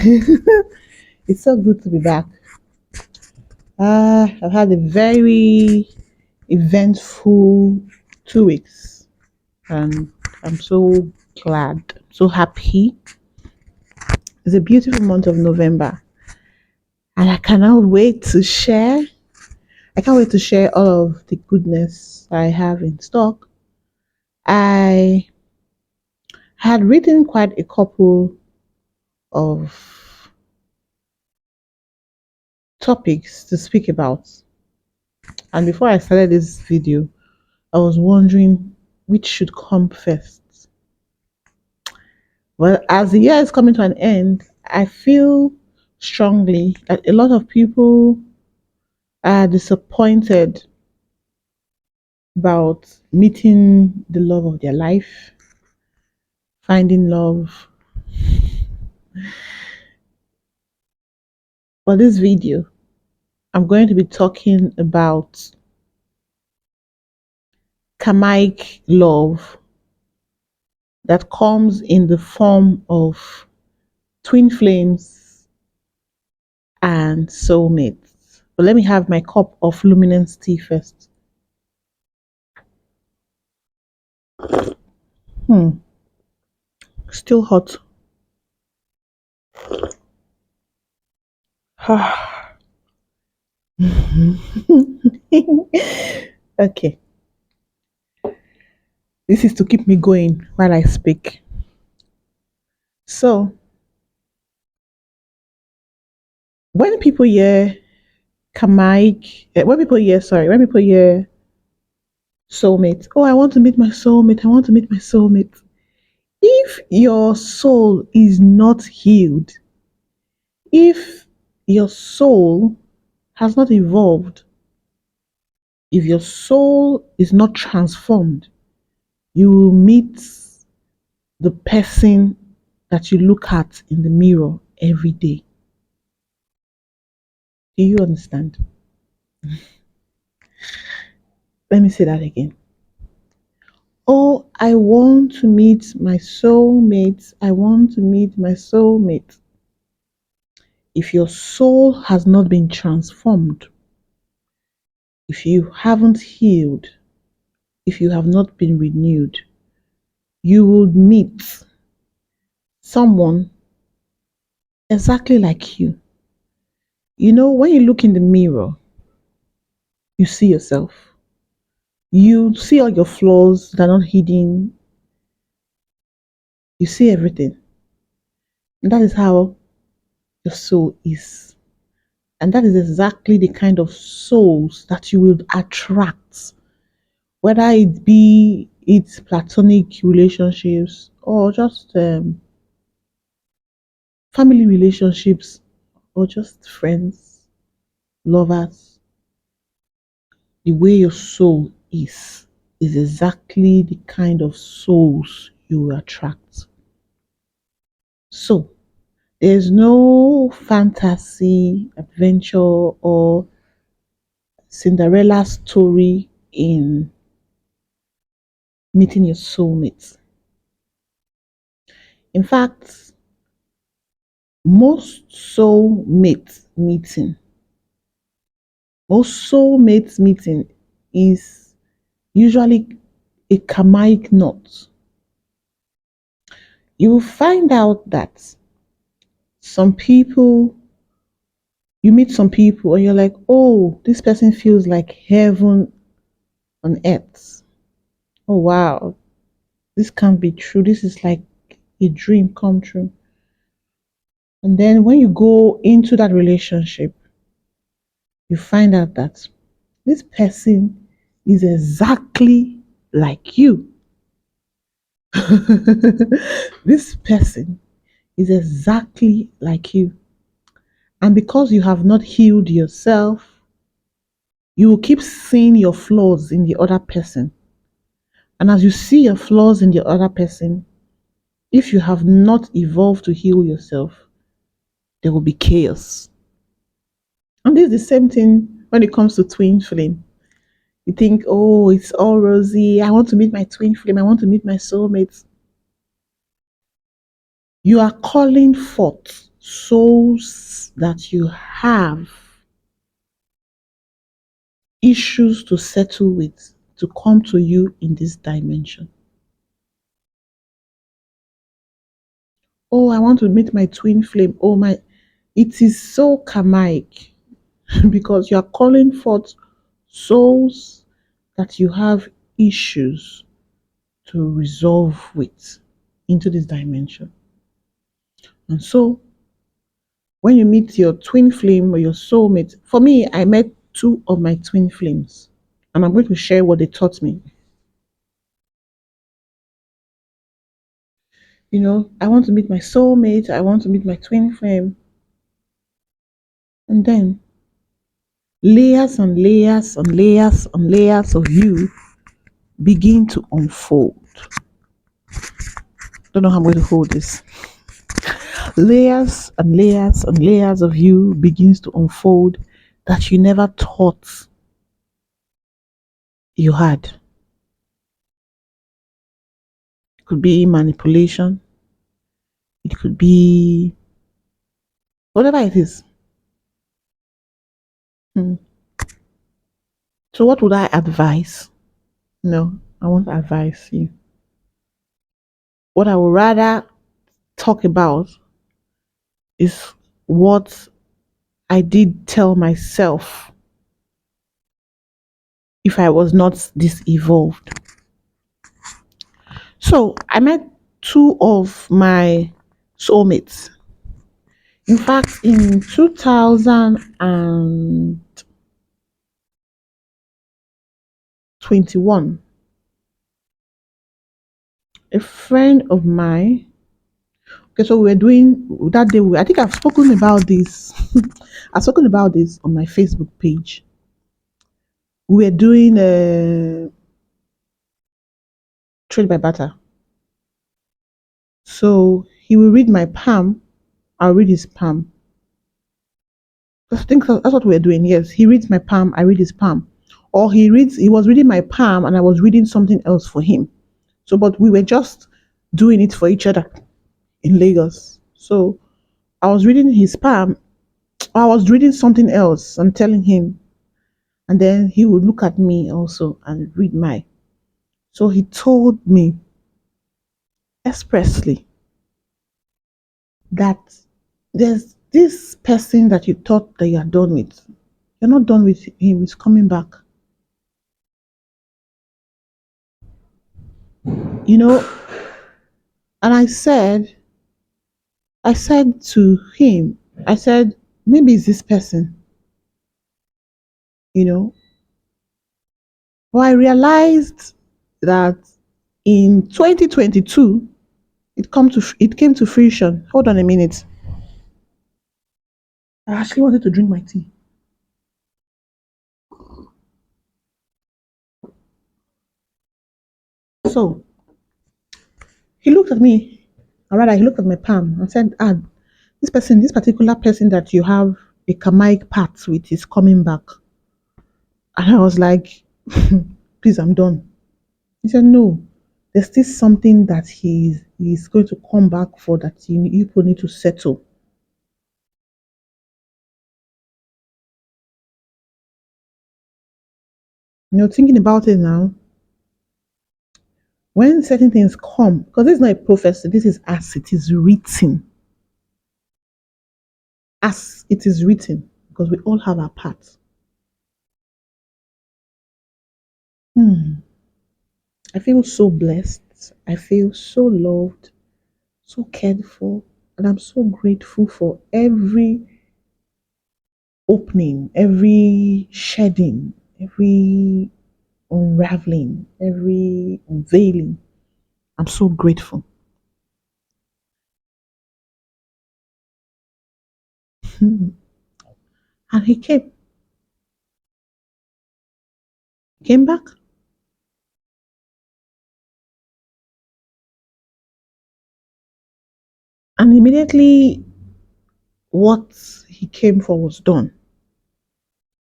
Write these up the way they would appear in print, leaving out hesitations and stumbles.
It's so good to be back. I've had a very eventful 2 weeks, and I'm so glad, so happy. It's a beautiful month of November, and I cannot wait to share. I can't wait to share all of the goodness I have in stock. I had written quite a couple of topics to speak about, and before I started this video, I was wondering which should come first. Well, as the year is coming to an end, I feel strongly that a lot of people are disappointed about meeting the love of their life, finding love. For this video, I'm going to be talking about karmic love that comes in the form of twin flames and soulmates. But let me have my cup of luminance tea first. Hmm, still hot. Okay, this is to keep me going while I speak. So, when people hear when people hear soulmate, oh, I want to meet my soulmate, I want to meet my soulmate. If your soul is not healed, if your soul has not evolved, if your soul is not transformed, you will meet the person that you look at in the mirror every day. Do you understand? Let me say that again. Oh, I want to meet my soulmate. I want to meet my soulmate. If your soul has not been transformed, if you haven't healed, if you have not been renewed, you will meet someone exactly like you. You know, when you look in the mirror, you see yourself. You see all your flaws that are not hidden. You see everything. And that is how your soul is. And that is exactly the kind of souls that you will attract, whether it be it's platonic relationships or just family relationships or just friends, lovers. The way your soul is exactly the kind of souls you will attract. So, there's no fantasy, adventure, or Cinderella story in meeting your soulmate. In fact, most soulmate meeting, most soulmate meeting is usually a karmic knot. You will find out that some people, you meet some people and you're like, oh, this person feels like heaven on earth. Oh, wow, this can't be true. This is like a dream come true. And then when you go into that relationship, you find out that this person is exactly like you. This person is exactly like you. And because you have not healed yourself, you will keep seeing your flaws in the other person. And as you see your flaws in the other person, if you have not evolved to heal yourself, there will be chaos. And this is the same thing when it comes to twin flame. You think, oh, it's all rosy. I want to meet my twin flame. I want to meet my soulmate. You are calling forth souls that you have issues to settle with to come to you in this dimension. Oh, I want to meet my twin flame. Oh, my. It is so karmic because you are calling forth souls that you have issues to resolve with into this dimension. And so, when you meet your twin flame or your soulmate, for me, I met two of my twin flames, and I'm going to share what they taught me. I want to meet my soulmate, I want to meet my twin flame, and then layers and layers and layers and layers of you begin to unfold. Don't know how I'm going to hold this. Layers and layers and layers of you begins to unfold that you never thought you had. It could be manipulation, it could be whatever it is. Hmm. So, what would I advise? No, I won't advise you. What I would rather talk about is what I did tell myself if I was not this evolved. So, I met two of my soulmates. In fact, in 2021, a friend of mine. Okay, so we were doing that day. I think I've spoken about this. I've spoken about this on my Facebook page. We were doing a trade by barter. So he will read my palm. I'll read his palm. I think that's what we're doing. Yes, he reads my palm. I read his palm. Or he reads. He was reading my palm, and I was reading something else for him. So, but we were just doing it for each other in Lagos. So I was reading his palm. I was reading something else and telling him, and then he would look at me also and read mine. So he told me expressly that there's this person that you thought that you are done with. You're not done with him, he's coming back. You know, and I said to him, I said, maybe it's this person, you know. But I realized that in 2022, it came to fruition. Hold on a minute. I actually wanted to drink my tea. So he looked at me, or rather, he looked at my palm and said, this particular person that you have a karmic pact with is coming back. And I was like, please, I'm done. He said, no, there's still something that he's going to come back for that you people need to settle. Thinking about it now, when certain things come, because this is not a prophecy, this is as it is written. As it is written, because we all have our parts. Hmm. I feel so blessed. I feel so loved, so cared for, and I'm so grateful for every opening, every shedding, every unraveling, every unveiling. I'm so grateful. And he came back, and immediately what he came for was done.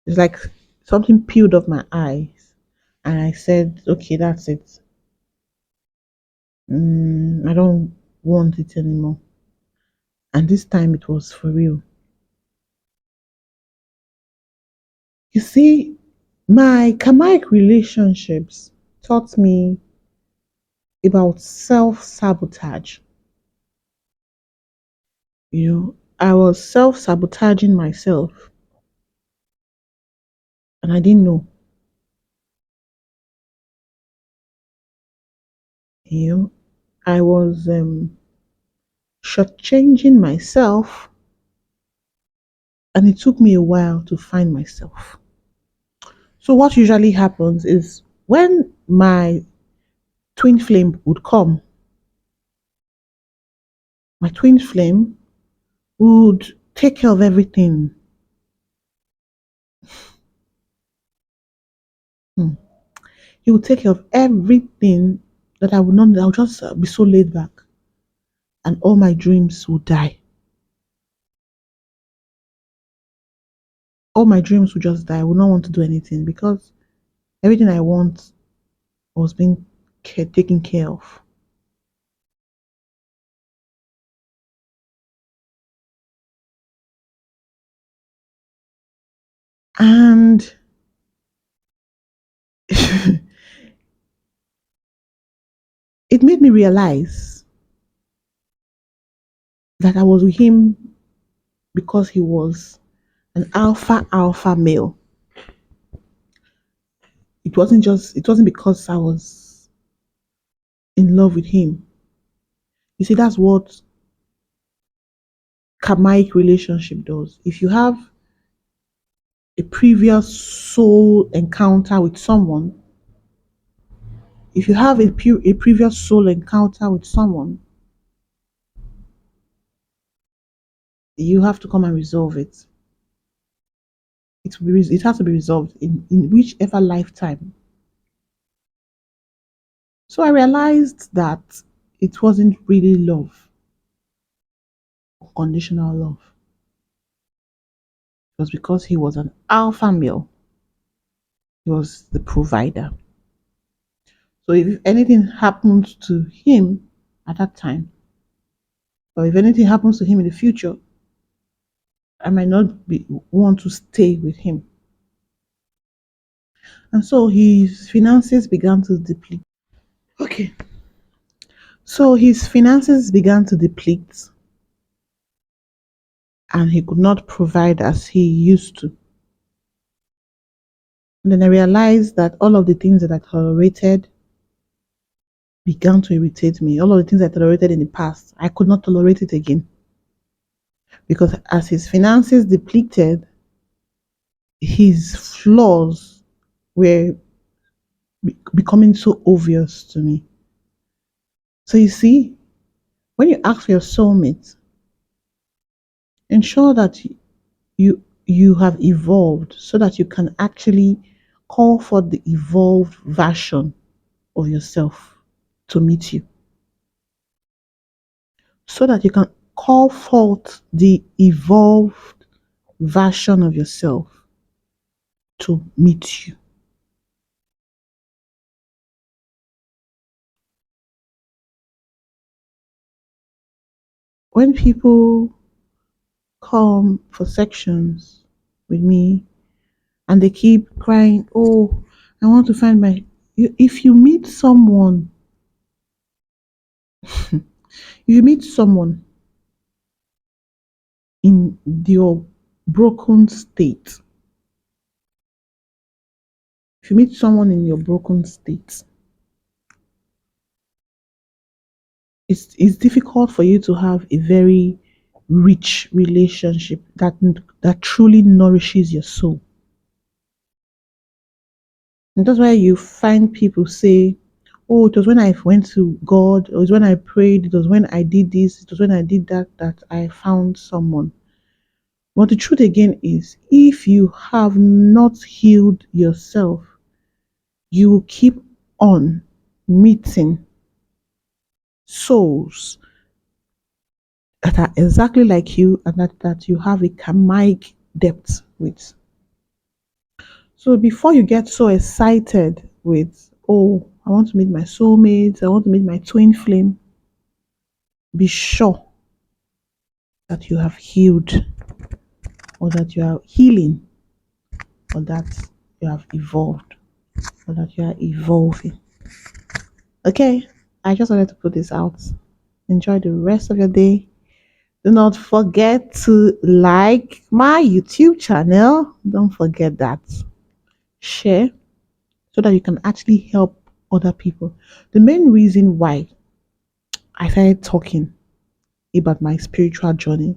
It's like something peeled off my eyes, and I said, "Okay, that's it. I don't want it anymore." And this time it was for real. You see, my karmic relationships taught me about self sabotage. I was self sabotaging myself and I didn't know. You know, I was shortchanging myself, and it took me a while to find myself. So, what usually happens is when my twin flame would come, my twin flame would take care of everything. Hmm. He would take care of everything that I would not, I would just be so laid back, and all my dreams would die. All my dreams would just die. I would not want to do anything because everything I want was being taken care of. And it made me realize that I was with him because he was an alpha male. It wasn't because I was in love with him. You see, that's what karmic relationship does. If you have a previous soul encounter with someone, if you have a previous soul encounter with someone, you have to come and resolve it. It has to be resolved in whichever lifetime. So I realized that it wasn't really love, conditional love. It was because he was an alpha male. He was the provider. So if anything happens to him at that time, or if anything happens to him in the future, I might not want to stay with him. And so his finances began to deplete. Okay. So his finances began to deplete and he could not provide as he used to. And then I realized that all of the things that I tolerated began to irritate me. All of the things I tolerated in the past, I could not tolerate it again. Because as his finances depleted, his flaws were becoming so obvious to me. So you see, when you ask for your soulmate, ensure that you have evolved so that you can actually call for the evolved version of yourself to meet you. So that you can call forth the evolved version of yourself to meet you. When people come for sections with me and they keep crying, "Oh, I want to find my." If you meet someone, if you meet someone in your broken state, if you meet someone in your broken state, it's difficult for you to have a very rich relationship that truly nourishes your soul. And that's why you find people say, "Oh, it was when I went to God, it was when I prayed, it was when I did this, it was when I did that that I found someone." But the truth again is, if you have not healed yourself, you will keep on meeting souls that are exactly like you and that you have a karmic depth with. So before you get so excited with, "Oh, I want to meet my soulmate, I want to meet my twin flame," be sure that you have healed, or that you are healing, or that you have evolved, or that you are evolving. Okay, I just wanted to put this out. Enjoy the rest of your day. Do not forget to like my YouTube channel. Don't forget that. Share so that you can actually help other people. The main reason why I started talking about my spiritual journey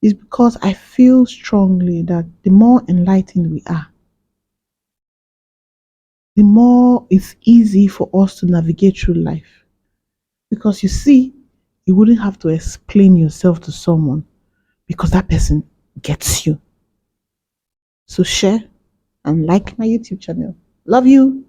is because I feel strongly that the more enlightened we are, the more it's easy for us to navigate through life. Because you see, you wouldn't have to explain yourself to someone because that person gets you. So share and like my YouTube channel. Love you.